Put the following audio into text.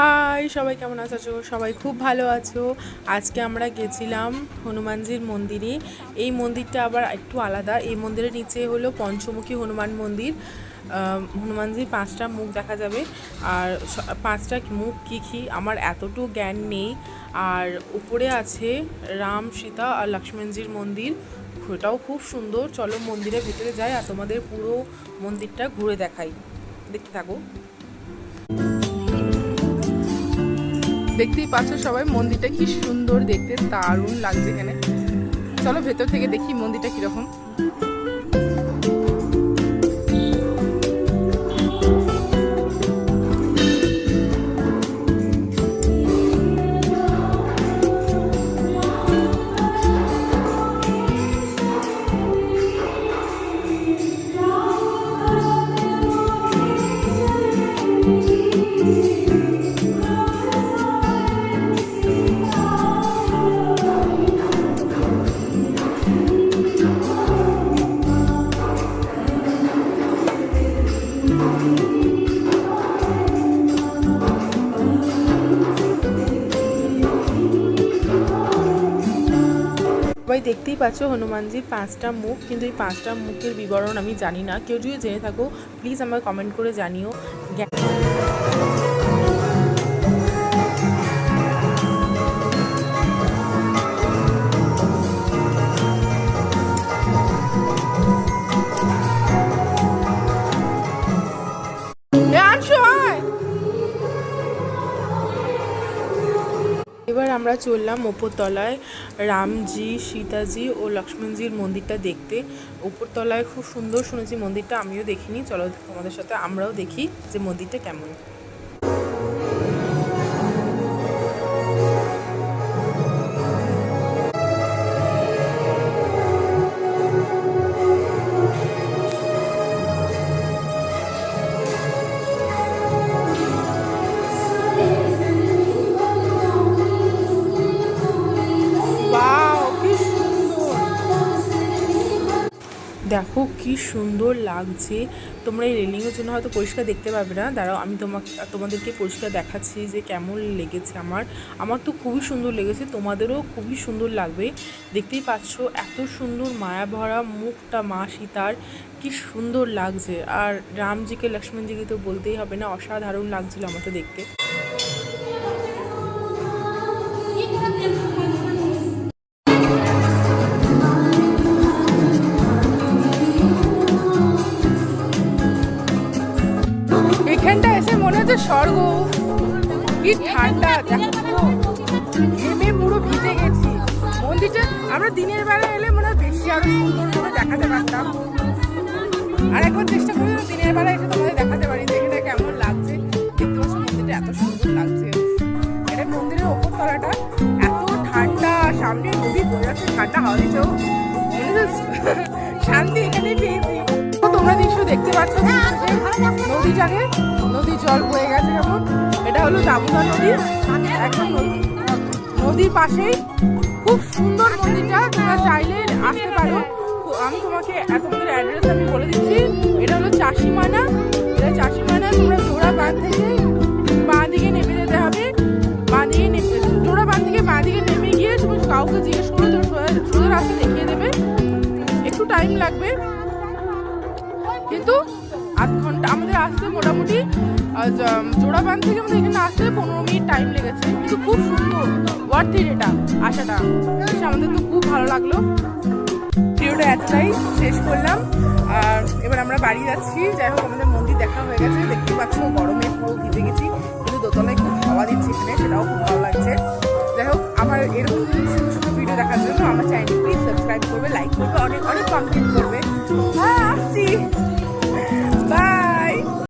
High, সবাই কেমন আছো? সবাই খুব ভালো আছো। আজকে আমরা গেছিলাম হনুমানজির মন্দিরে। এই মন্দিরটা আবার একটু আলাদা। এই মন্দিরের নিচে হলো পঞ্চমুখী হনুমান মন্দির। হনুমানজির 5টা মুখ দেখা যাবে। আর 5টা মুখ কী আমার এতটুকু জ্ঞান নেই। আর উপরে আছে রাম, সীতা আর লক্ষ্মণজির মন্দির। ওটাও খুব সুন্দর। চলো মন্দিরের ভিতরে যাই আর তোমাদের পুরো মন্দিরটা ঘুরে দেখাই। দেখতে থাকো। দেখতেই পাচ্ছ সবাই, মন্দিরটা কি সুন্দর দেখতে, দারুণ লাগছে এখানে। চলো ভেতর থেকে দেখি মন্দিরটা কিরকম। সবাই দেখতেই পাচ্ছ হনুমানজির 5টা মুখ, কিন্তু এই 5টা মুখের বিবরণ আমি জানি না। কেউ যদি জেনে থাকো প্লিজ আমাকে কমেন্ট করে জানিও। এবার আমরা চললাম ওপরতলায় রামজি, সীতাজি ও লক্ষ্মণজির মন্দিরটা দেখতে। ওপরতলায় খুব সুন্দর শুনেছি মন্দিরটা, আমিও দেখিনি। চলো তোমাদের সাথে আমরাও দেখি যে মন্দিরটা কেমন। দেখো কি সুন্দর লাগছে। তোমরা এই রেলিংয়ের জন্য হয়তো পরিষ্কার দেখতে পাবে না, দাঁড়াও আমি তোমাদেরকে পরিষ্কার দেখাচ্ছি যে কেমন লেগেছে। আমার তো খুবই সুন্দর লেগেছে, তোমাদেরও খুবই সুন্দর লাগবে। দেখতেই পাচ্ছ এত সুন্দর মায়া ভরা মুখটা মা সীতার, কি সুন্দর লাগছে। আর রামজিকে, লক্ষ্মণজিকে তো বলতেই হবে না, অসাধারণ লাগছিল আমার তো দেখতে। এখানটা এসে মনে হচ্ছে স্বর্গ। কি ঠান্ডা, দেখো ঘেমে পুরো ভিজে গেছি। মন্দিরটা আমরা দিনের বেলা এলে মনে হয় বেশি আরো সুন্দরভাবে দেখাতে পারতাম। আর একবার চেষ্টা করি দিনের বেলা এসে তোমাদের দেখাতে পারি যে এটা কেমন লাগছে। দেখতে পাচ্ছ মন্দিরটা এত সুন্দর লাগছে। এটা মন্দিরের ওপর তলাটা এত ঠান্ডা, সামনে নদী বয়ে যাচ্ছে, ঠান্ডা হাওয়া দিচ্ছে, শান্তি এখানেই পেয়েছি। তোমরা নিশ্চয়ই দেখতে পাচ্ছ নদীটাকে, নদীর জল বয়ে গেছে কেমন। এটা হলো দামোদর নদী, একদম নদীর পাশেই। খুব সুন্দর মন্দিরটা, তোমরা চাইলে আসতে পারো। আমি তোমাকে তোমাদের অ্যাড্রেস আমি বলে দিচ্ছি। এটা হলো চাষিমানা। এটা চাষিমানা, তোমরা জোড়া বাঁধ থেকে বাঁ দিকে নেমে যেতে হবে। জোড়া বাঁধ থেকে বাঁ দিকে নেমে গিয়ে তুমি কাউকে জিজ্ঞেস করো, তুমি সোজা রাস্তা দেখিয়ে দেবে। একটু টাইম লাগবে, কিন্তু আধ ঘন্টা আমাদের আসতে মোটামুটি জোড়াবান থেকে আমাদের এখানে আসতে 15 মিনিট টাইম লেগেছে। কিন্তু খুব সুন্দর, ওয়ার্থ ইট এটা আসাটা। আমাদের তো খুব ভালো লাগলো। ভিডিওটা এতটাই, শেষ করলাম। আর এবার আমরা বাড়ি যাচ্ছি। যাই হোক আমাদের মন্দির দেখা হয়ে গেছে। দেখতে পাচ্ছ গরমে পুরো ভিজে গেছি, কিন্তু দোতলায় খুব হাওয়া দিচ্ছে এখানে, সেটাও খুব ভালো লাগছে। যাই হোক আমার এরকম সুন্দর সুন্দর ভিডিও দেখার জন্য